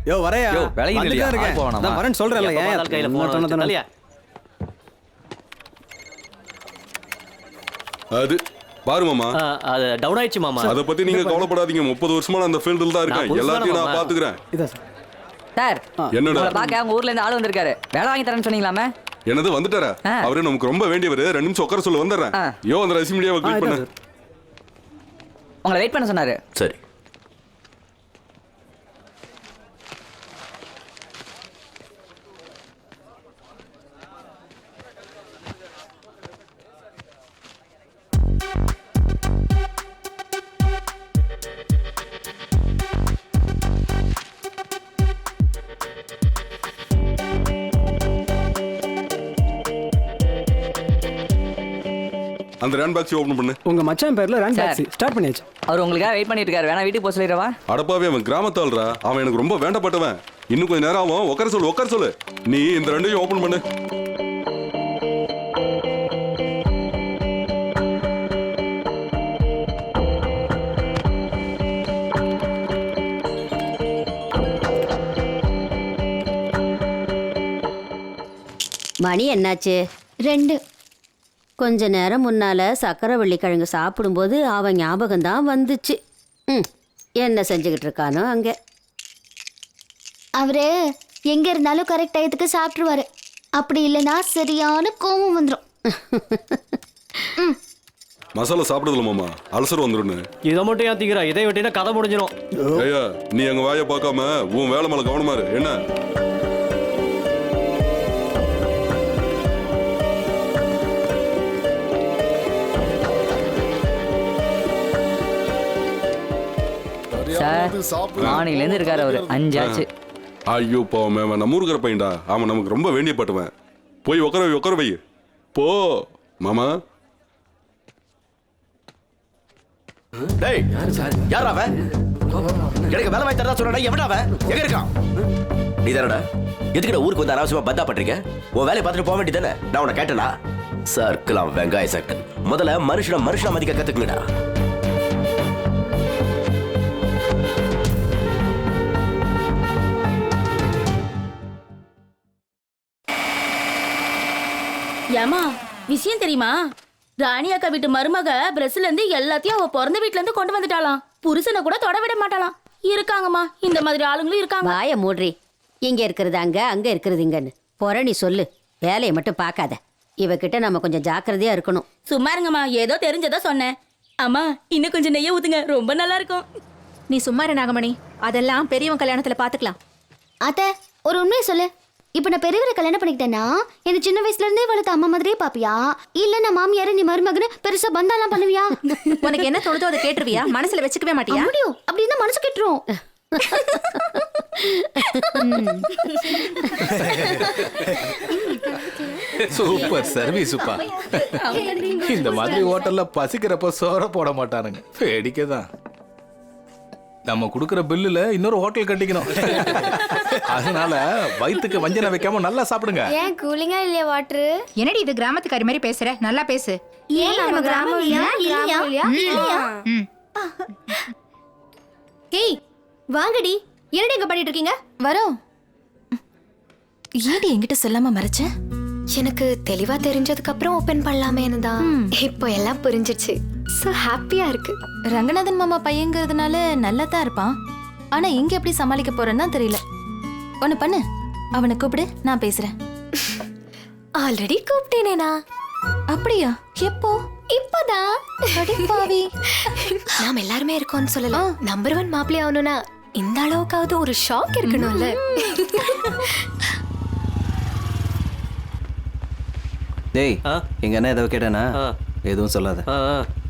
யோ வரையா யோ, விலையும் வந்துட்டே இல்லையா? இருக்கேன். ஆள் போகணுமா? நான் வரேன்னு சொல்றேன்ல எப்ப ஏன் பார்த்தாலும் கையில என்ன phone தொண்ண தொண்ண. வச்சிருந்தாலியா? அது பாரு மாமா, அது டவுன் ஆயிடுச்சு மாமா. அத பத்தி நீங்க கவலைப்படாதீங்க. 30 வருஷமா நான் அந்த ஃபீல்டில் தான் இருக்கேன். நான் புதுசு எல்லாத்தையும் தானே நான் மாமா. பாத்துக்கிறேன். இதான் சார். சார் என்னடா உங்களை பார்க்க உங்க ஊர்ல இருந்து ஆள் வந்திருக்காரு. வேலை வாங்கி தரேன்னு சொன்னீங்களாமே. என்னது வந்துட்டாரா? ஆ. அவரு நமக்கு ரொம்ப வேண்டியவர். 2 நிமிஷம் உட்கார சொல்ல வந்துடுறேன். ஆ. யோ அந்த ரசி மீடியாவை கிளிக் இதான் பண்ணு. சார். உங்களை வெயிட் பண்ண சொன்னாரு. சரி. அந்த ரேண்ட் பாக்ஸ் ஓபன் பண்ணு. உங்க மச்சான் பேர்ல ரேங்க் சார். டாக்ஸி ஸ்டார்ட் பண்ணியாச்சு. அவர் உங்களுக்காக வெயிட் பண்ணிட்டு இருக்காரு. வேணா வீட்டுக்கு போக சொல்லிடுறவா? அடப்பாவே, அவன் கிராமத்தாள்ரா. அவன் எனக்கு ரொம்ப வேண்டப்பட்டவன். இன்னும் கொஞ்ச நேரம் ஆகும். உட்கார சொல்லு. நீ இந்த ரெண்டையும் ஓபன் பண்ணு. மணி என்னாச்சு? 2. கொஞ்ச நேரம் முன்னால சக்கரவள்ளி கிழங்கு சாப்பிடும்போது அவன் ஞாபகம் தான் வந்துச்சு. என்ன செஞ்சுக்கிட்டு இருக்கானோ அங்கே. அவரு எங்க இருந்தாலும் கரெக்ட் டயத்துக்கு சாப்பிட்டுருவாரு. அப்படி இல்லைன்னா சரியான கோவம் வந்துடும். மசாலா சாப்பிடுதுல மாமா, அல்சர் வந்துருன்னு. இதை மட்டும் ஏன் தீக்கிறா? இதை விட்டீங்கன்னா கதை முடிஞ்சிடும். ஐயா, நீ எங்க வாயை பார்க்காம உன் வேலை மேல கவனமா இரு. என்ன சார் மார்னிங்ல இருந்து இருக்காரு அவரு. 5 ஆச்சு. ஐயோ பாவம், அவன் நம்ம ஊருக்கிற பையன்டா. அவன் நமக்கு ரொம்ப வேண்டியப்பட்டவன். போய் உட்கார வை. போ மாமா. டேய், யார் அவன்? எனக்கு வேலை வாங்கி தரதா சொன்னா எவனா அவன்? எங்க இருக்கான்? நீ தானடா? எதுக்குடா ஊருக்கு வந்து அனாவசியமா பந்தா பண்றீங்க? உன் வேலையை பார்த்துட்டு போக வேண்டியதானே? நான் உன்னை கேட்டனா? சர்க்கலாம் வெங்காய சர்க்கிள். முதல்ல மனுஷனா மதிக்க கத்துக்குங்கடா. ஏமா விஷயம் தெரியுமா? ராணி அக்கா வீட்டு மருமக பிரஸ்ல இருந்து எல்லாத்தையும் அவ பிறந்த வீட்ல இருந்து கொண்டு வந்துட்டாளாம். புருஷனை கூட தொட விட மாட்டாளாம். இருக்காங்கம்மா, இந்த மாதிரி ஆளுங்களும் இருக்காங்க. வாய மூட்ரி. இங்க இருக்கிறது அங்க, அங்க இருக்கிறது இங்கன்னு புரணி சொல்லு. வேலையை மட்டும் பார்க்காத. இவகிட்ட நம்ம கொஞ்சம் ஜாக்கிரதையா இருக்கணும். சும்மா இருங்கம்மா, ஏதோ தெரிஞ்சதா சொன்னேன். அம்மா இன்னும் கொஞ்சம் நெய்ய ஊத்துங்க, ரொம்ப நல்லா இருக்கும். நீ சும்மா இரு நாகமணி, அதெல்லாம் பெரியவன் கல்யாணத்துல பாத்துக்கலாம். அத்தை, ஒரு உண்மையை சொல்லு. இப்ப நான் பெரியவரை கல்யாணம் பண்ணிக்கிட்டேன்னா என்ன சின்ன வயசுல இருந்தே வளர்த்த அம்மா மாதிரியே பாப்பியா? இல்ல நான் மாமியார நீ மருமகன்னு பெருசா பந்தாலாம் பண்ணுவியா? உனக்கு என்ன தோணுதோ அதை கேட்டுருவியா? மனசுல வச்சுக்கவே மாட்டியா? முடியும் அப்படின்னா மனசு கெட்டுரும். சூப்பர் சர்வீஸுப்பா. இந்த மாதிரி ஹோட்டல்ல பசிக்கிறப்ப சோற போட மாட்டானுங்க. வேடிக்கைதான். நம்ம கொடுக்குற பில்லுல இன்னொரு ஹோட்டல் கட்டிக்கணும். அதனால வயிற்றுக்கு வஞ்சனை வைக்காம நல்லா சாப்பிடுங்க. ஏன் கூலிங்கா இல்லையா வாட்டர்? என்னடி இது கிராமத்துக்காரி மாதிரி பேசுற? நல்லா பேசு. ஏன் நம்ம கிராமம் இல்லையா? இல்லையா? ஏய் வாங்கடி, என்னடி எங்க பண்ணிட்டு இருக்கீங்க? வரோம். ஏடி என்கிட்ட சொல்லாம மறைச்ச? எனக்கு தெளிவா தெரிஞ்சதுக்கு அப்புறம் ஓபன் பண்ணலாமேன்னு தான். இப்போ எல்லாம் புரிஞ்சிருச்சு. சோ ஹாப்பியா இருக்கு. ரங்கநாதன் மாமா பையங்கிறதுனால நல்லா தான் இருப்பான். ஆனா இங்க எப்படி சமாளிக்க போறேன்னா தெரியல. ஒண்ணு பண்ணு, அவனை கூப்பிடு, நான் பேசுறேன். ஆல்ரெடி கூப்பிட்டேனேனா? அப்படியா? எப்போ? இப்பதான். பாவி. நாம எல்லாருமே இருக்கோம்னு சொல்லலாம். நம்பர் 1 மாப்பிள்ளை ஆகணும்னா இந்த அளவுக்காவது ஒரு ஷாக் இருக்கணும்ல. டேய், ஆ? எங்க அண்ணா ஏதோ கேட்டானா? ஆ. எதுவும் சொல்லாத.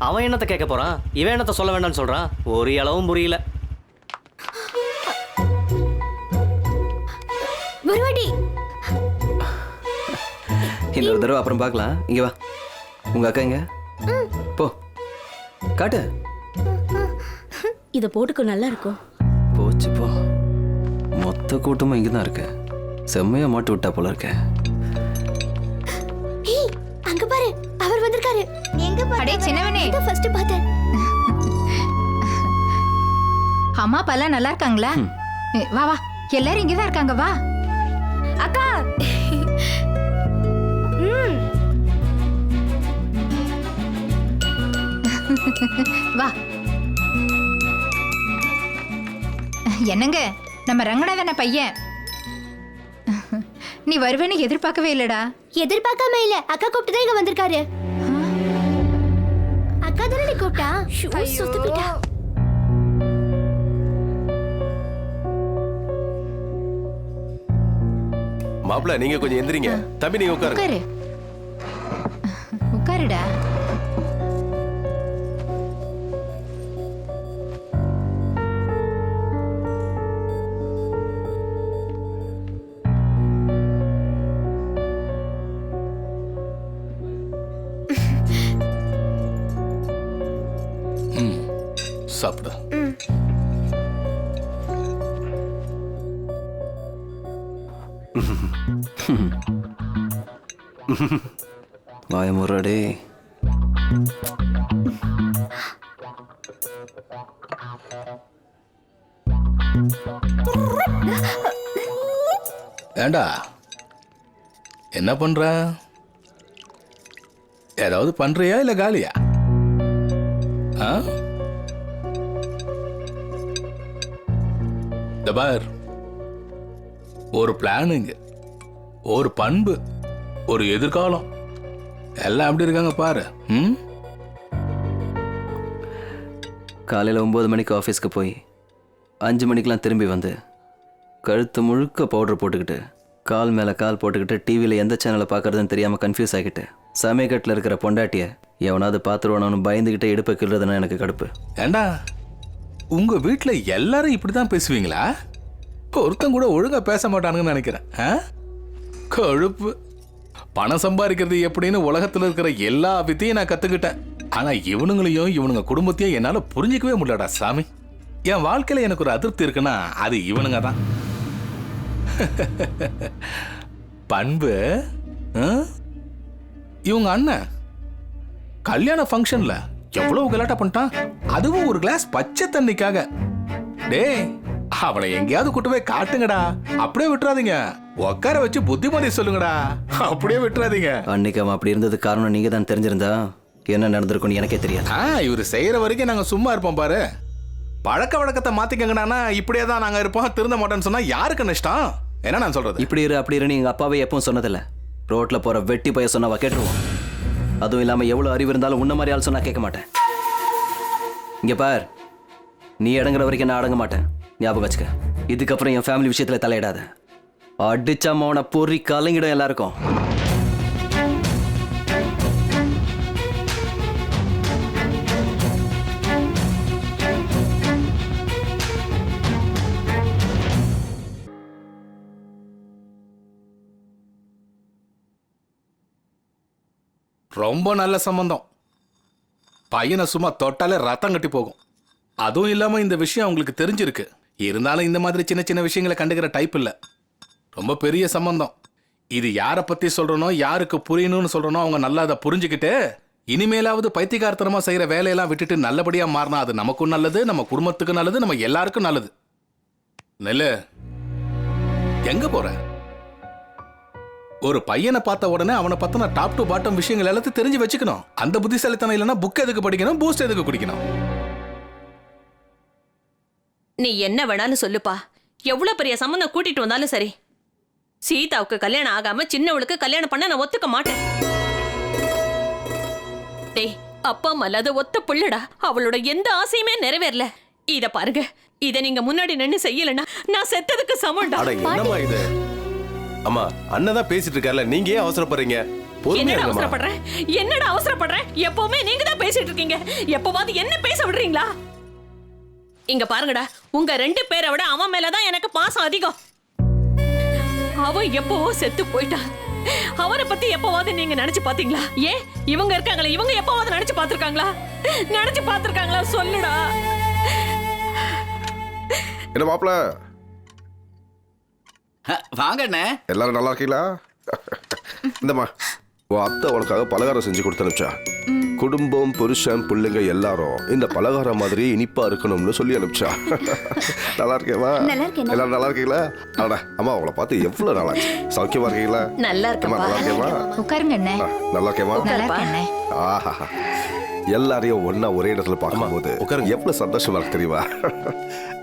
அவன் என்னத்தை கேட்க போறான்? இவன் என்னத்தை சொல்ல வேண்டாம்னு சொல்றான்? ஒரு அளவும் புரியல. ஒருவாடி இன்னொரு தடவை அப்புறம் பார்க்கலாம். இங்க வா. உங்க அக்கா எங்க? போ காட்டு. இத போட்டுக்க, நல்லா இருக்கும். போச்சு போ. மொத்த கூட்டமும் இங்க தான் இருக்கு. செம்மையா மாட்டு விட்டா போல இருக்க. ஏய், அங்க பாரு, அவர் வந்திருக்காரு. எங்க பாரு? அடே சின்னவனே, இத ஃபர்ஸ்ட் பார்த்தேன். அம்மா அப்பா எல்லாம் நல்லா இருக்காங்களா? வா வா, எல்லாரும் இங்கதான் இருக்காங்க, வா. அக்கா வா. என்னங்க, நம்ம ரங்கநாதன பையன். நீ வருவேன்னு எதிர்பார்க்கவே இல்லடா. எதிர்பார்க்காம இல்ல, அக்கா கூப்பிட்டு தான் இங்க வந்திருக்காரு. அக்கா தானே நீ கூப்பிட்டா? சுத்து போயிட்டா. மாப்பிள்ள நீங்க கொஞ்சம் எந்திரிங்க. தம்பி நீங்க உட்காருங்க. உட்காரு, உட்காருடா. சாப்பிடு. வாயமுறாடே. ஏண்டா என்ன பண்ற? ஏதாவது பண்றியா இல்ல காலியா? ஆ? இந்த பார், ஒரு பிளானுங்க, ஒரு பண்பு, ஒரு எதிர்காலம் எல்லாம் எப்படி இருக்காங்க பாரு. ம், காலையில் 9 மணிக்கு ஆஃபீஸ்க்கு போய் 5 மணிக்கெலாம் திரும்பி வந்து கழுத்து முழுக்க பவுடர் போட்டுக்கிட்டு கால் மேலே கால் போட்டுக்கிட்டு டிவியில் எந்த சேனலை பார்க்குறதுன்னு தெரியாமல் கன்ஃபியூஸ் ஆகிட்டு சமயக்கட்டில் இருக்கிற பொண்டாட்டியை எவனாவது பார்த்துருவானு பயந்துக்கிட்டே இடுப்பை கிள்றதுன்னா எனக்கு கடுப்பு. ஏண்டா உங்க வீட்டில் எல்லாரும் இப்படிதான் பேசுவீங்களா? ஒருத்தன் கூட ஒழுங்கா பேச மாட்டானுங்கன்னு நினைக்கிறேன். ஆ? கொழுப்பு. பணம் சம்பாதிக்கிறது எப்படின்னு உலகத்தில் இருக்கிற எல்லா வித்தையும் நான் கத்துக்கிட்டேன். ஆனா இவனுங்களையும் இவனுங்க குடும்பத்தையும் என்னால புரிஞ்சிக்கவே முடியலடா சாமி. என் வாழ்க்கையில எனக்கு ஒரு அதிருப்தி இருக்குன்னா அது இவனுங்க தான். பண்பு. ஆ? இவங்க அண்ணன் கல்யாண ஃபங்க்ஷன்ல எவ்வளவு கலாட்டா பண்ணிட்டான், அதுவும் ஒரு கிளாஸ் பச்சை தண்ணிக்காக. டேய், அவனை எங்கேயாவது கூட்டு போய் காட்டுங்கடா, அப்படியே விட்டுறாதீங்க. உட்கார வச்சு புத்திமதி சொல்லுங்கடா, அப்படியே விட்டுறாதீங்க. அன்னைக்கு அவன் அப்படி இருந்தது காரணம் நீங்கள் தான் தெரிஞ்சிருந்தா என்ன நடந்திருக்குன்னு எனக்கே தெரியாது. இவரு செய்யற வரைக்கும் நாங்க சும்மா இருப்போம் பாரு. பழக்க வழக்கத்தை மாத்திக்கங்கடானா இப்படியே தான் நாங்க இருப்போம். திருந்த மாட்டோம்னு சொன்னா யாருக்கு நஷ்டம்? என்ன நான் சொல்றது? இப்படி இரு அப்படி இருன்னு எங்கள் அப்பாவே எப்பவும் சொன்னதில்ல. ரோட்டில் போகிற வெட்டி பைய சொன்னவா கேட்டுருவோம். அதுவும் இல்லாமல் எவ்வளோ அறிவு இருந்தாலும் உன்ன மாதிரி ஆள் சொன்னா கேட்க மாட்டேன். இங்கே பார், நீ அடங்குற வரைக்கும் நான் அடங்க மாட்டேன். ஞாபகம் வச்சுக்க. இதுக்கப்புறம் என் ஃபேமிலி விஷயத்தில் தலையிடாத. அடிச்சா மவனை பொறி கலங்கிடும் எல்லாருக்கும். ரொம்ப நல்ல சம்பந்தம். பையனை சும்மா தொட்டாலே ரத்தம் கட்டி போகும். அதுவும் இல்லாம இந்த விஷயம் உங்களுக்கு தெரிஞ்சிருக்கு. இருந்தாலும் இந்த மாதிரி சின்ன சின்ன விஷயங்களை கண்டுக்கிற டைப் இல்ல. ரொம்ப பெரிய சம்பந்தம். இது யாரை பத்தி சொல்றனோ, யாருக்கு புரியணும்னு சொல்றனோ அவங்க நல்லா அதை புரிஞ்சுக்கிட்டு இனிமேலாவது பைத்தியக்காரத்தனமா செய்யற வேலையெல்லாம் விட்டுட்டு நல்லபடியா மாறினா அது நமக்கும் நல்லது, நம்ம குடும்பத்துக்கும் நல்லது, நம்ம எல்லாருக்கும் நல்லது. நெல்லு, எங்க போற? ஒரு பையனை பார்த்த உடனே அவனை பத்தின டாப் டு பாட்டம் விஷயங்கள் எல்லாத்தையும் தெரிஞ்சு வச்சுக்கணும். அந்த புத்திசாலித்தனம் இல்லைன்னா புக் எதுக்கு படிக்கணும், பூஸ்ட் எதுக்கு குடிக்கணும்? நீ என்ன வேணாலும் சொல்லுப்பா. எவ்வளவு பெரிய சம்பந்தம் கூட்டிட்டு வந்தாலும் சரி, சீதாவுக்கு கல்யாணம் ஆகாம சின்னவளுக்கு கல்யாணம் பண்ண நான் ஒத்துக்க மாட்டேன். டேய், அப்பா அம்மா இல்லாத ஒத்த புள்ளடா. அவளோட எந்த ஆசையுமே நிறைவேறல. இத பாருங்க, இத நீங்க முன்னாடி நின்னு செய்யலன்னா நான் செத்ததுக்கு சமம்டா. என்னம்மா இது? அம்மா, அண்ணன் தான் பேசிட்டு இருக்கார்ல, நீங்க ஏன் அவசரப்படுறீங்க? என்னடா அவசரப்படுறேன்? என்னடா அவசரப்படுறேன்? எப்பவுமே நீங்க தான் பேசிட்டு இருக்கீங்க. எப்பவாவது என்ன பேச விடுறீங்களா? இங்க பாருங்கடா, உங்க 2 பேரை விட அவன் மேலதான் எனக்கு பாசம் அதிகம். அவன் எப்பவோ செத்து போயிட்டா. அவரை பத்தி எப்பவாவது நீங்க நினைச்சு பாத்தீங்களா? ஏன் இவங்க இருக்காங்களே, இவங்க எப்பவாவது நினைச்சு பாத்துருக்காங்களா? நினைச்சு பாத்துருக்காங்களா? சொல்லுடா. என்ன மாப்பிள்ள, வாங்க அண்ணே. எல்லாரும் நல்லா இருக்கீங்களா? இந்தம்மா, உன் அத்தை உனக்காக பலகாரம் செஞ்சு கொடுத்து அனுப்பிச்சா. குடும்பம் புருஷன் பிள்ளைங்க எல்லாரும் இந்த பலகாரம் மாதிரி இனிப்பா இருக்கணும்னு சொல்லி அனுப்பிச்சா. நல்லா இருக்கேவா? நல்லா இருக்கேன். எல்லாரும் நல்லா இருக்கீங்களா? அடா அம்மா உங்களை பார்த்து எவ்வளவு நாளாச்சு. சௌக்கியமா இருக்கீங்களா? நல்லா அம்மா, நல்லா இருக்கேவா? உட்காருங்க அண்ணே. நல்லா இருக்கேவா? நல்லா இருக்கேன் அண்ணே. ஆஹா, எல்லாரையும் ஒண்ணா ஒரே இடத்துல பார்க்கும்போது எவ்வளவு சந்தோஷமா இருக்கு தெரியுமா?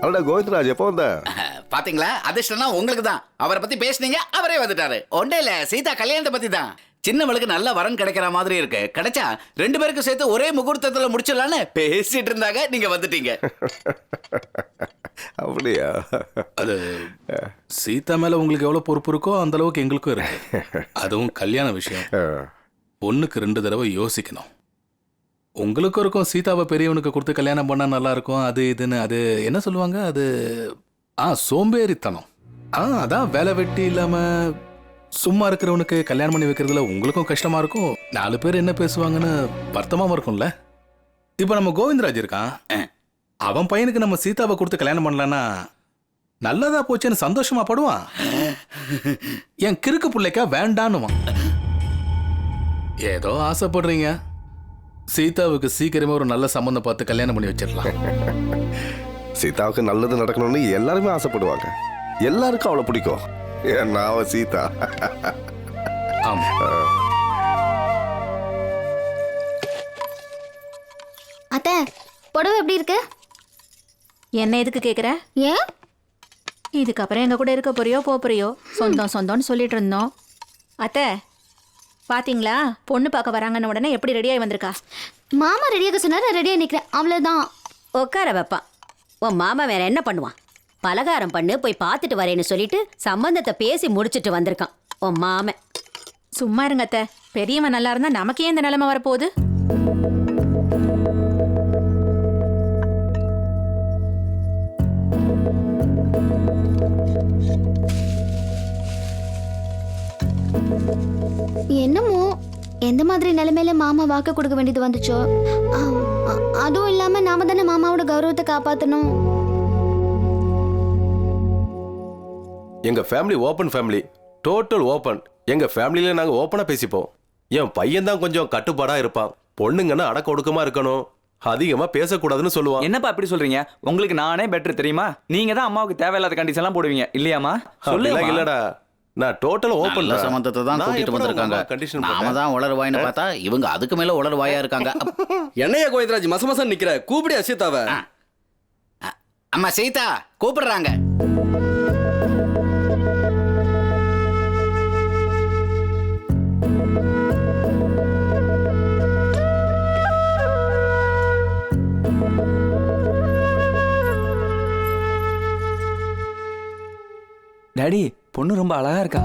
அடடா கோவிந்தராஜ் எப்போ வந்த? பாத்தீங்களா, அதிர்ஷ்டம்னா உங்களுக்கு தான். அவரை பத்தி பேசுனீங்க, அவரே வந்துட்டாரு. ஒன்றே இல்ல, சீதா கல்யாணத்தை பத்தி தான். சின்னவளுக்கு நல்ல வரன் கிடைக்கிற மாதிரி இருக்கு. கிடைச்சா 2 பேருக்கு சேர்த்து ஒரே முகூர்த்தத்துல முடிச்சிடலான்னு பேசிட்டு இருந்தாங்க. நீங்க வந்துட்டீங்க. அப்படியா? அது சீதா மேல உங்களுக்கு எவ்வளவு பொறுப்பு இருக்கோ அந்த அளவுக்கு எங்களுக்கும் இருக்கு. அதுவும் கல்யாண விஷயம். பொண்ணுக்கு 2 தடவை யோசிக்கணும். உங்களுக்கும் இருக்கும், சீதாவை பெரியவனுக்கு கொடுத்து கல்யாணம் பண்ணா நல்லா இருக்கும், அது இதுன்னு. அது என்ன சொல்லுவாங்க, அது சோம்பேறித்தனம். அதான் வேலை வெட்டி இல்லாம சும்மா இருக்கிறவனுக்கு கல்யாணம் பண்ணி வைக்கிறதுல உங்களுக்கும் கஷ்டமா இருக்கும். 4 பேர் என்ன பேசுவாங்கன்னு வருத்தமாவும் இருக்கும்ல. இப்ப நம்ம கோவிந்தராஜ் இருக்கான், அவன் பையனுக்கு நம்ம சீதாவை கொடுத்து கல்யாணம் பண்ணலன்னா நல்லதா போச்சுன்னு சந்தோஷமா படுவான். என் கிறுக்கு பிள்ளைக்கா வேண்டான்னுவான். ஏதோ ஆசைப்படுறீங்க, சீதாவுக்கு சீக்கிரமே ஒரு நல்ல சம்பந்தம் பார்த்து கல்யாணம் பண்ணி வச்சிடலாம். சீதாவுக்கு நல்லது நடக்கணும்னு எல்லாருமே ஆசைப்படுவாங்க. எல்லாருக்கும் அவளை பிடிக்கும். ஏன்னா அவ சீதா. ஆமா. அத்தை, புடவை எப்படி இருக்கு? என்ன எதுக்கு கேக்குற? ஏன்? இதுக்கப்புறம் எங்க கூட இருக்க போறியோ போறியோ, சொந்தம் சொந்தம்னு சொல்லிட்டு இருந்தோம். அத்தை பாத்தீங்களா, பொண்ணு பார்க்க வராங்கன்னு உடனே எப்படி ரெடியாகி வந்திருக்கா? மாமா ரெடியாக சொன்னாரு, நான் ரெடியாக நிக்கிறேன், அவ்வளவுதான். உட்கார வைப்பான். உன் மாமா வேற என்ன பண்ணுவான்? பலகாரம் பண்ணு, போய் பார்த்துட்டு வரேன்னு சொல்லிட்டு சம்பந்தத்தை பேசி முடிச்சிட்டு வந்திருக்கான் உன் மாமன். சும்மா இருங்க அத்தை, பெரியவன் நல்லா இருந்தா நமக்கே இந்த நிலைமை வரப்போகுது. என்னமோ எந்த மாதிரி நிலைமையில மாமா வாக்கு கொடுக்க வேண்டியது வந்துச்சோ. அதுவும் இல்லாம நாம தானே மாமாவோட கௌரவத்தை காப்பாத்தணும். எங்க family open family, total open. எங்க ஃபேமிலியில நாங்க ஓப்பனா பேசிப்போம். என் பையன் தான் கொஞ்சம் கட்டுப்பாடா இருப்பான். பொண்ணுங்கன்னா அடக்க ஒடுக்கமா இருக்கணும், அதிகமா பேசக்கூடாதுன்னு சொல்லுவான். என்னப்பா அப்படி சொல்றீங்க? உங்களுக்கு நானே பெட்டர் தெரியுமா? நீங்க தான் அம்மாவுக்கு தேவையில்லாத கண்டிஷன் எல்லாம் போடுவீங்க இல்லையாமா? சொல்லுங்க. இல்லடா, நான் டோட்டல் ஓப்பன். நல்ல சம்பந்தத்தை தான் கூட்டிட்டு வந்திருக்காங்க. நாம தான் உளறுவாயின்னு பார்த்தா இவங்க அதுக்கு மேல உளறுவாயா இருக்காங்க. என்னையா கோவிந்தராஜ் மசமசம் நிக்கிற? கூப்பிடு அசிதாவை. அம்மா சீதா கூப்பிடுறாங்க. டாடி, பொண்ணு ரொம்ப அழகா இருக்கா.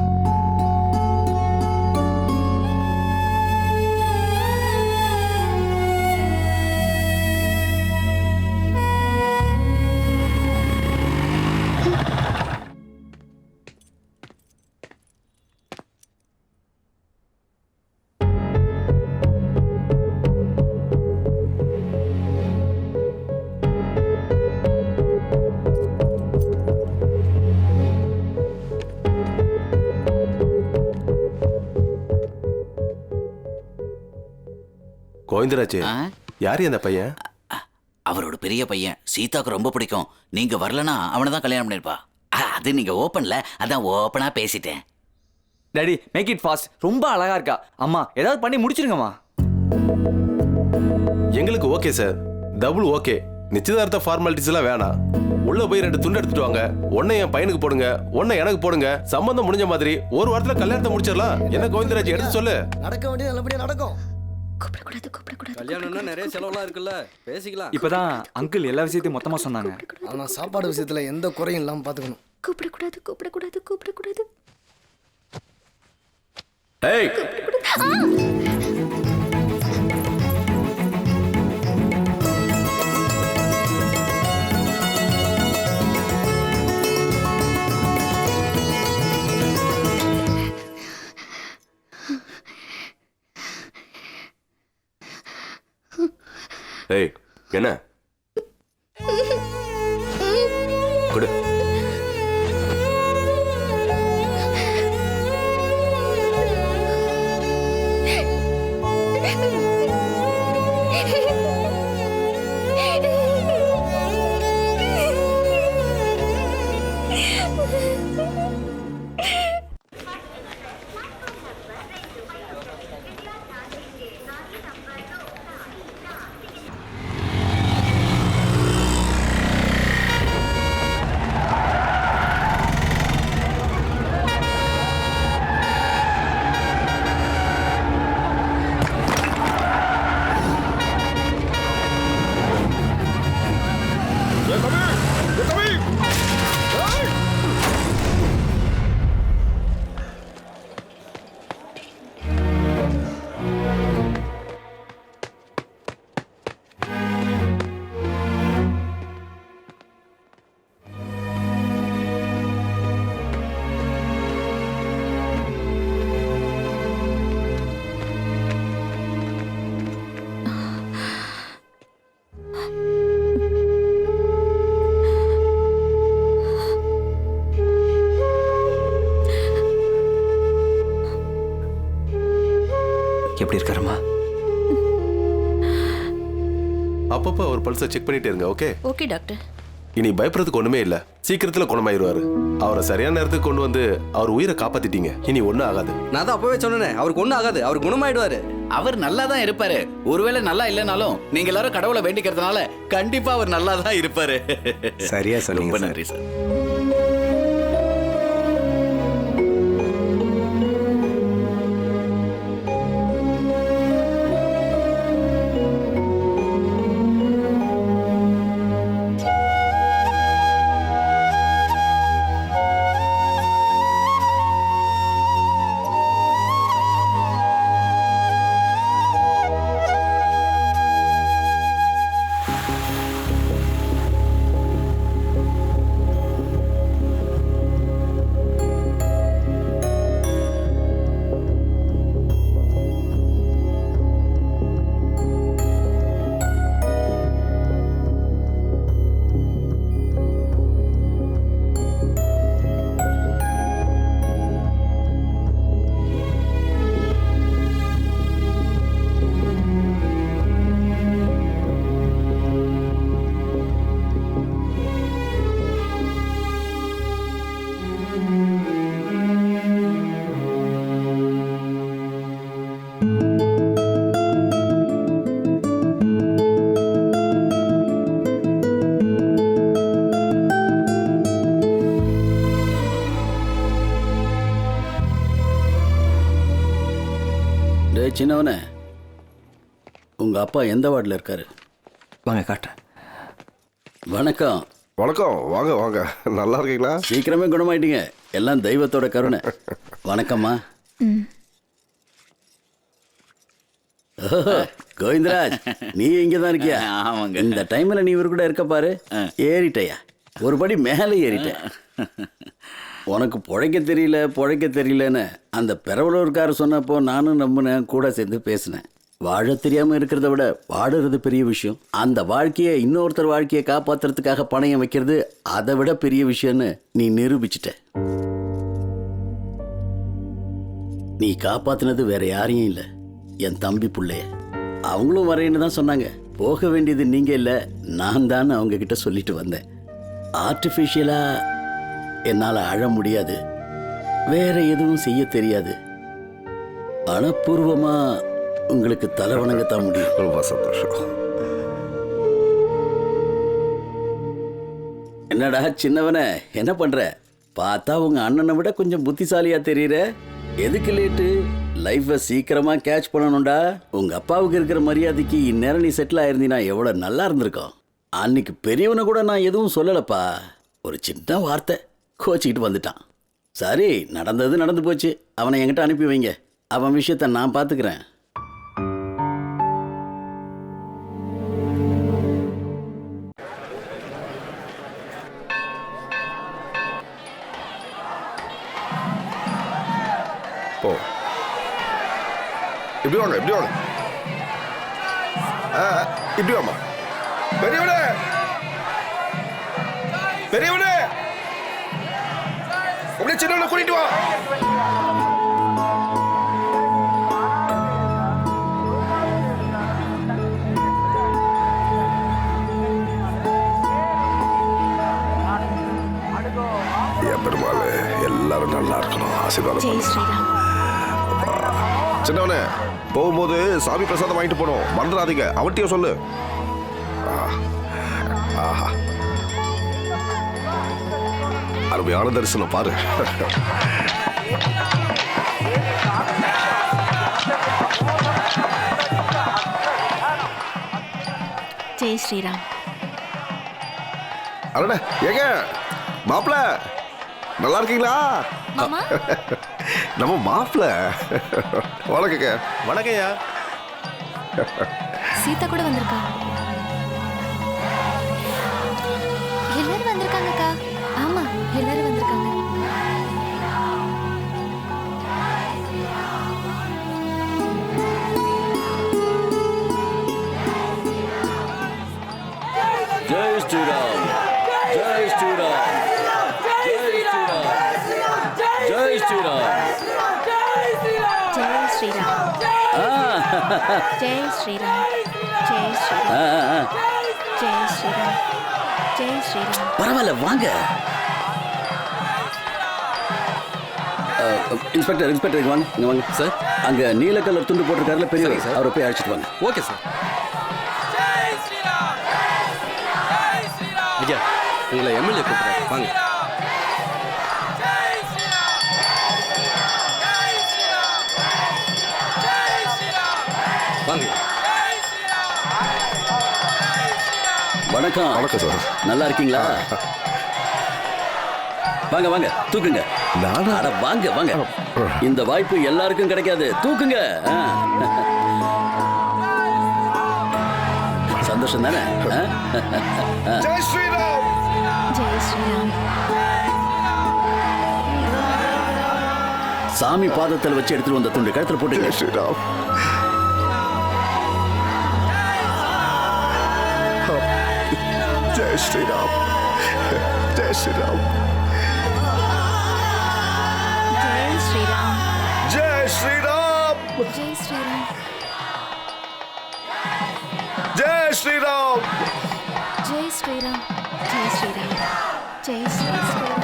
கோவிந்தராஜ், யாரு அந்த பையன்? அவரோட பெரிய பையன். சீதாக்கு ரொம்ப பிடிக்கும். நீங்க வரலனா அவனை தான் கல்யாணம் பண்ணிருப்பா. அது நீங்க ஓப்பன்ல, அதான் ஓப்பனா பேசிட்டேன். Daddy, make it fast. ரொம்ப அழகா இருக்கா. அம்மா ஏதாவது பண்ணி முடிச்சிருங்கம்மா. எங்களுக்கு ஓகே சார், டபுள் ஓகே. நிச்சயதார்த்த ஃபார்மாலிட்டிஸ் எல்லாம் வேணாம். உள்ள போய் 2 துண்டு எடுத்துட்டு வாங்க. ஒன்னை என் பையனுக்கு போடுங்க, ஒன்னை எனக்கு போடுங்க. சம்பந்தம் முடிஞ்ச மாதிரி ஒரு வாரத்துல கல்யாணத்தை முடிச்சிடலாம். என்ன கோவிந்தராஜ், எடுத்து சொல்லு. நடக்க வேண்டியது நல்லபடியா நடக்கும். கூப்பிடக்கூடாது. கல்யாணம்னா நிறைய செலவுலாம் இருக்குல்ல, பேசிக்கலாம். இப்பதான் அங்கிள் எல்லா விஷயத்தையும் மொத்தமா சொன்னாங்க. ஆனா சாப்பாடு விஷயத்துல எந்த குறையும் இல்லாம பாத்துக்கணும். கூப்பிடக்கூடாது. ஏய், ஏய், என்ன கொடு. எப்படி இருக்காருமா? அப்பப்போ ஒரு பல்ஸை செக் பண்ணிட்டே இருங்க. Okay okay doctor. இனி பயப்படுறதுக்கு ஒண்ணுமே இல்ல. சீக்கிரத்துல குணமாயிருவாரு. அவரை சரியான நேரத்துக்கு கொண்டு வந்து அவர் உயிரை காப்பாத்திட்டீங்க. இனி ஒண்ணும் ஆகாது. நான் தான் அப்பவே சொன்னேன், அவருக்கு ஒன்றும் ஆகாது, அவர் குணமாயிடுவாரு. அவர் நல்லா தான் இருப்பாரு. ஒருவேளை நல்லா இல்லைனாலும் நீங்க எல்லாரும் கடவுளை வேண்டிக்கிறதுனால கண்டிப்பா அவர் நல்லா தான் இருப்பாரு. சரியா சொன்னீங்க. ரொம்ப நன்றி சார். சின்னவனே, உங்க அப்பா எந்த வார்டில் இருக்காரு? வாங்க காட்டுறேன். வணக்கம். வணக்கம். வாங்க வாங்க. நல்லா இருக்கீங்களா? சீக்கிரமே குணமாயிட்டீங்க. எல்லாம் தெய்வத்தோட கருணை. வணக்கம்மா. கோவிந்தராஜ், நீ இங்கே தான் இருக்கியா? ஆமாங்க. இந்த டைம்ல நீ இவர் கூட இருக்க பாரு. ஏறிட்டயா? ஒரு படி மேலே ஏறிட்ட. உனக்கு பிழைக்க தெரியலன்னு அந்த பெரவலூர்காரர் சொன்னப்போ நானும் நம்பினேன், கூட சேர்ந்து பேசினேன். வாழ தெரியாமல் இருக்கிறத விட வாடுறது பெரிய விஷயம். அந்த வாழ்க்கையை இன்னொருத்தர் வாழ்க்கையை காப்பாற்றுறதுக்காக பணயம் வைக்கிறது அதை விட பெரிய விஷயம்னு நீ நிரூபிச்சிட்ட. நீ காப்பாற்றினது வேற யாரையும் இல்லை, என் தம்பி பிள்ளைய. அவங்களும் வரேன்னு தான் சொன்னாங்க. போக வேண்டியது நீங்கள் இல்லை, நான் தான் அவங்க கிட்ட சொல்லிட்டு வந்தேன். ஆர்டிஃபிஷியலாக என்னால் அழ முடியாது, வேற எதுவும் செய்ய தெரியாது. மனப்பூர்வமா உங்களுக்கு தலை வணங்கத்தான் முடியும். ரொம்ப சந்தோஷம். என்னடா சின்னவனே, என்ன பண்ற? பார்த்தா உங்க அண்ணனை விட கொஞ்சம் புத்திசாலியா தெரியுற. எதுக்கு லேட்டு? லைஃபை சீக்கிரமா கேட்ச் பண்ணணும்டா. உங்க அப்பாவுக்கு இருக்கிற மரியாதைக்கு இந்நேரம் நீ செட்டில் ஆயிருந்தீனா எவ்வளவு நல்லா இருந்திருக்கும். அன்னைக்கு பெரியவனை கூட நான் எதுவும் சொல்லலப்பா, ஒரு சின்ன வார்த்தை, கோச்சிக்கிட்டு வந்துட்டான். சரி, நடந்தது நடந்து போச்சு. அவனை என்கிட்ட அனுப்பி வைங்க, அவன் விஷயத்தை நான் பார்த்துக்கிறேன். போ. இப்படி வாங்க, இப்படி வாங்க. இப்படி வாமா. பெரியவனே, பெரியவனே, அப்படியே சின்னவனை கூட்டிட்டு வா. பெருமாளே எல்லாரும் நல்லா இருக்கணும், ஆசீர்வாதம் ஜெய் பண்ணு. ஸ்ரீராம். சின்னவனே போகும்போது சாமி பிரசாதம் வாங்கிட்டு போனோம், மறந்துடாதீங்க. அவன்கிட்டயும் சொல்லு. ஆஹா, அருமையான தரிசனம் பாரு. ஜெய் ஸ்ரீராம். அடடே ஏங்க மாப்பிள்ள நல்லா இருக்கீங்களா? நம்ம மாப்பிள்ள. வணக்கங்க. வணக்கம்யா. சீதா கூட வந்திருக்கா. எல்லாரும் வந்திருக்காங்கக்கா. ஆமா, எல்லாரும் வந்திருக்காங்க. ஜெய் ஸ்ரீராம், ஜெய் ஸ்ரீராம், ஜெய் ஸ்ரீராம், ஜெய் ஸ்ரீராம், ஜெய் ஸ்ரீராம். ஜெய் ஸ்ரீராம். ஜெய் ஸ்ரீராம். ஜெய் ஸ்ரீராம். ஜெய் ஸ்ரீராம். பரவாயில்ல வாங்க. இன்ஸ்பெக்டர் இன்ஸ்பெக்டர் வாங்க, இங்க வாங்க சார். அங்க நீல கலர் துண்டு போட்டிருக்காருல பெரியவர், அவரை போய் அழைச்சிட்டு வாங்க. Okay sir. ஐயா உங்களை எம்எல்ஏ கூப்பிடுறேன், வாங்க. வாங்க. வணக்கம். வணக்கம் சார். நல்லா இருக்கீங்களா? வாங்க வாங்க தூக்குங்க. அட வாங்க வாங்க, இந்த வாய்ப்பு எல்லாருக்கும் கிடைக்காது. தூக்குங்க. சந்தோஷம் தானே? ஜெய் ஸ்ரீராம். ஜெய் ஸ்ரீராம். சாமி பாதத்தில் வச்சு எடுத்துட்டு வந்த துண்டு கழுத்துல போட்டுங்க. ஜெய் ஸ்ரீராம். ஜெய் ஸ்ரீராம். ஜெய் ஸ்ரீராம். ஜெய் ஸ்ரீராம். ஜெய் ஸ்ரீராம். ஜெய் ஸ்ரீராம். ஜெய் ஸ்ரீராம். ஜெய் ஸ்ரீராம். ஜெய் ஸ்ரீராம். ஜெய் ஸ்ரீராம்.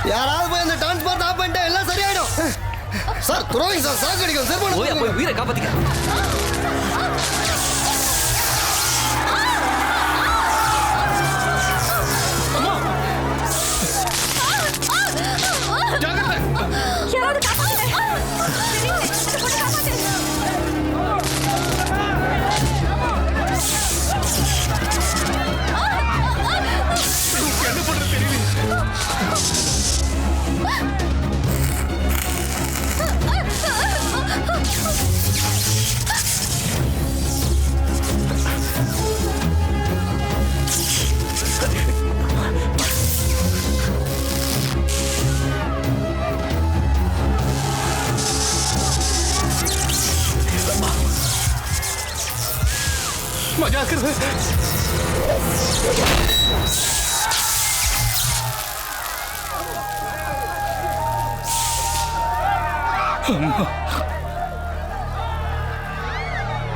யாராவது போய் இந்த டிரான்ஸ்போர்ட் ஆஃப் பண்ணிட்டு எல்லாம் சரியாயிடும். சார் துரோகிங் சார், சாக்கு அடிக்கும் சார். போய் உயிரை காப்பாத்திக்க.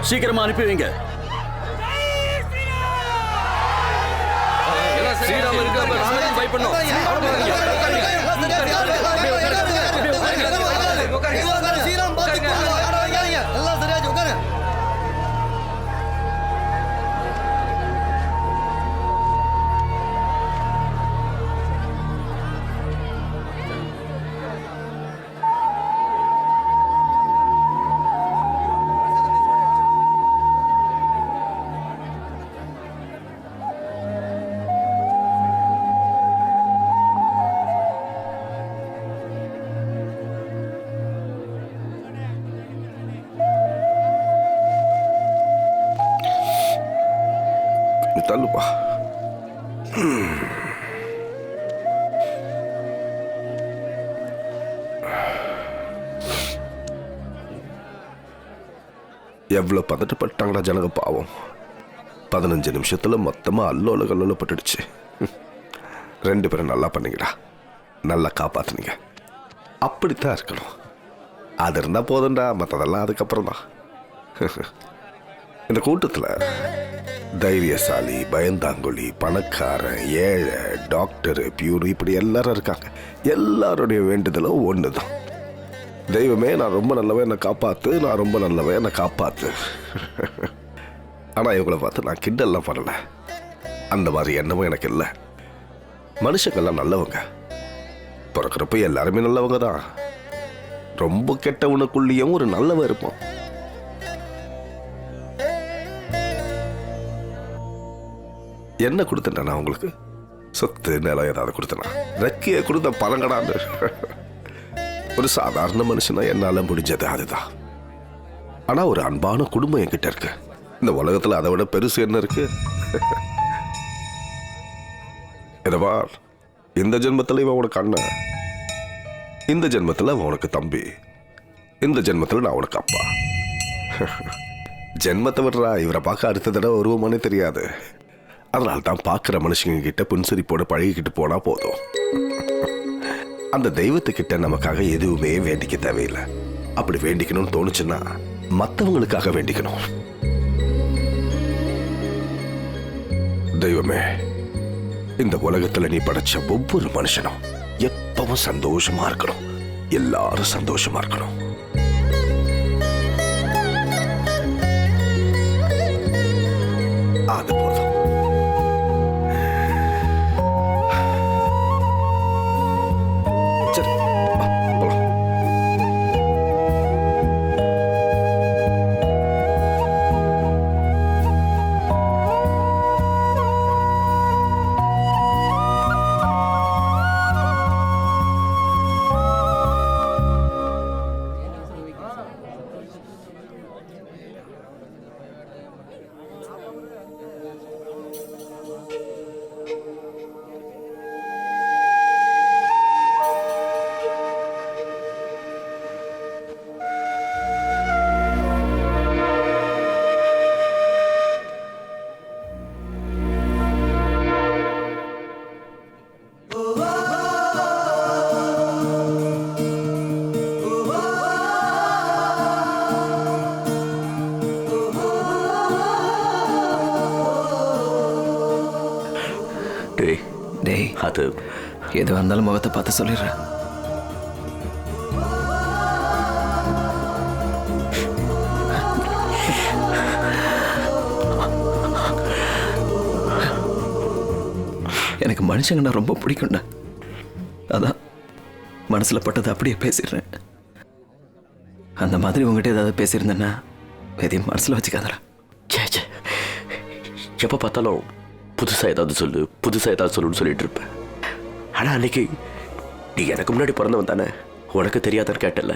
சீக்கிரமா அனுப்பி வைங்க. ஸ்ரீராம் இருக்கு, அப்ப நாளைக்கு ஃபைட் பண்ணோம். ஸ்ரீராம் பாத்து எல்லாம் சரியாச்சு, உட்காரு. தள்ளுப்பா. எவ்வளவு பதட்டப்பட்டாங்கடா ஜனங்க பாவம். 15 நிமிஷத்துல மொத்தமா அல்லோல கல்லோல பட்டுடுச்சு. 2 பேரும் நல்லா பண்ணீங்கடா, நல்லா காப்பாத்துனீங்க. அப்படித்தான் இருக்கணும். அது இருந்தா போதும்டா, மற்றதெல்லாம் அதுக்கப்புறம் தான். இந்த கூட்டத்தில் தைரியசாலி, பயந்தாங்கொலி, பணக்காரன், ஏழை, டாக்டரு, பியூர், இப்படி எல்லாரும் இருக்காங்க. எல்லாருடைய வேண்டுதலும் ஒன்று தான். தெய்வமே, நான் ரொம்ப நல்லவன், என்னை காப்பாத்து, நான் ரொம்ப நல்லவன், என்னை காப்பாத்து. ஆனால் இவங்களை பார்த்து நான் கிண்டல்லாம் பண்ணலை. அந்த மாதிரி எண்ணமும் எனக்கு இல்லை. மனுஷங்கள்லாம் நல்லவங்க. பிறக்கிறப்ப எல்லாருமே நல்லவங்க தான். ரொம்ப கெட்டவனுக்குள்ளேயும் ஒரு நல்லவன் இருப்பான். என்ன கொடுத்தேன் நான் உங்களுக்கு? சொத்து, நிலம் ஏதாவது கொடுத்தேனா? ரெக்கையை கொடுத்த பழங்கடான்னு. ஒரு சாதாரண மனுஷனா என்னால முடிஞ்சது அதுதான். ஆனா ஒரு அன்பான குடும்பம் என்கிட்ட இருக்கு. இந்த உலகத்துல அதை விட பெருசு என்ன இருக்கு? இதவா, இந்த ஜென்மத்தில் இவன் உனக்கு அண்ணன், இந்த ஜென்மத்தில் அவன் உனக்கு தம்பி, இந்த ஜென்மத்தில் நான் உனக்கு அப்பா. ஜென்மத்தை விடுறா, இவரை பார்க்க அடுத்த தடவை உருவமானே தெரியாது. அதனால தான் பார்க்குற மனுஷங்க கிட்ட புன்சிரிப்போட பழகிக்கிட்டு போனா போதும். அந்த தெய்வத்துக்கிட்ட நமக்காக எதுவுமே வேண்டிக்க தேவையில்லை. அப்படி வேண்டிக்கணும்னு தோணுச்சுன்னா மற்றவங்களுக்காக வேண்டிக்கணும். தெய்வமே, இந்த உலகத்துல நீ படைச்ச ஒவ்வொரு மனுஷனும் எப்பவும் சந்தோஷமா இருக்கணும். எல்லாரும் சந்தோஷமா இருக்கணும். அது போதும். சரி, போலாம். டேய், அது எதுவாக இருந்தாலும் முகத்தை பார்த்து சொல்லிடுறேன். எனக்கு மனுஷங்கன்னா ரொம்ப பிடிக்கும்டா. அதான் மனசில் பட்டதை அப்படியே பேசிடுறேன். அந்த மாதிரி உங்ககிட்ட ஏதாவது பேசியிருந்தேன்னா எதையும் மனசில் வச்சுக்காதடா. சே, எப்போ பார்த்தாலும் புதுசாக ஏதாவது சொல்லு, புதுசாக ஏதாவது சொல்லுன்னு சொல்லிட்டு இருப்பேன். ஆனால் அன்னைக்கு நீ எனக்கு முன்னாடி பிறந்தவன் தானே, உனக்கு தெரியாதான்னு கேட்டல.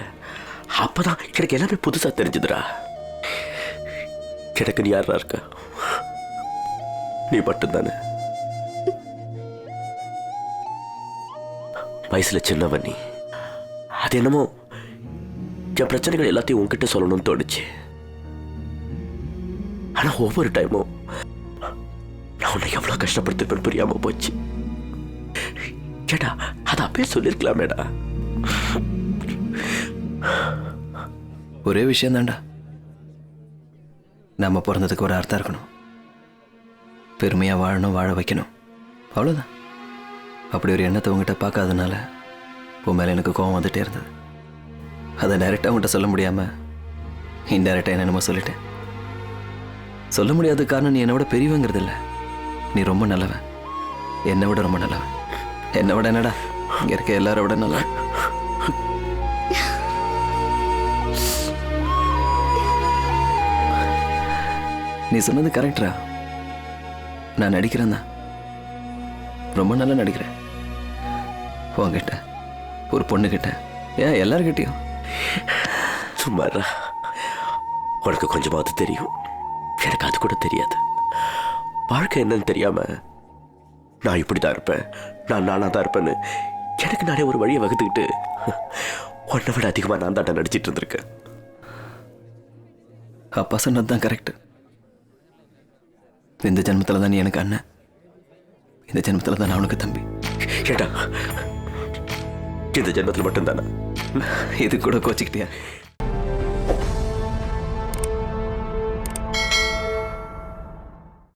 அப்போதான் எனக்கு எல்லாமே புதுசாக தெரிஞ்சுதுடா. எனக்கு நீ யாரா இருக்க? நீ மட்டும்தானே. வயசுல சின்னவன் நீ. அது என்னமோ என் பிரச்சனைகள் எல்லாத்தையும் உன்கிட்ட சொல்லணும்னு தோணுச்சு. ஆனா ஒவ்வொரு டைமும் நான் உன்னை எவ்வளவு கஷ்டப்படுத்திருப்பேன்னு புரியாம போச்சு. கேட்டா அதை அப்பயே சொல்லிருக்கலாமேடா. ஒரே விஷயம் தான்டா, நம்ம பிறந்ததுக்கு ஒரு அர்த்தம் இருக்கணும். பெருமையாக வாழணும், வாழ வைக்கணும், அவ்வளோதான். அப்படி ஒரு எண்ணத்தை உங்ககிட்ட பார்க்காதனால உன் மேலே எனக்கு கோவம் வந்துட்டே இருந்தது. அதை டைரெக்டாக உங்கள்கிட்ட சொல்ல முடியாமல் இன்டைரக்டாக என்னென்னமோ சொல்லிட்டேன். சொல்ல முடியாத காரணம் நீ என்னை விட பெரியவங்கிறது இல்லை. நீ ரொம்ப நல்லவன், என்னை விட ரொம்ப நல்லவன். என்னை விட என்னடா, இங்கே இருக்க எல்லாரை விட நல்லவன். நீ சொன்னது கரெக்டா. நான் நடிக்கிறேன் தான், ரொம்ப நல்லா நடிக்கிறேன். உங்ககிட்ட, ஒரு பொண்ணுக்கிட்ட, ஏன் எல்லார்கிட்டையும். சும்மாரா, உனக்கு கொஞ்சமாவது தெரியும், எனக்கு அது கூட தெரியாது. வாழ்க்கை என்னன்னு தெரியாம நான் இப்படி தான் இருப்பேன், நான் நானாக தான் இருப்பேன்னு எனக்கு நானே ஒரு வழியை வகுத்துக்கிட்டு உன்னை விட அதிகமாக நான் தான் நடிச்சிட்டு இருந்திருக்கேன். அப்பா சொன்னது தான் கரெக்டு. இந்த ஜென்மத்தில் தான் நீ எனக்கு அண்ணன், இந்த ஜென்மத்தில் தான் நான் உனக்கு தம்பி. ஏடா, இந்த ஜென்மத்தில் மட்டும்தானா? இது கூட கோச்சிக்கிட்டியா?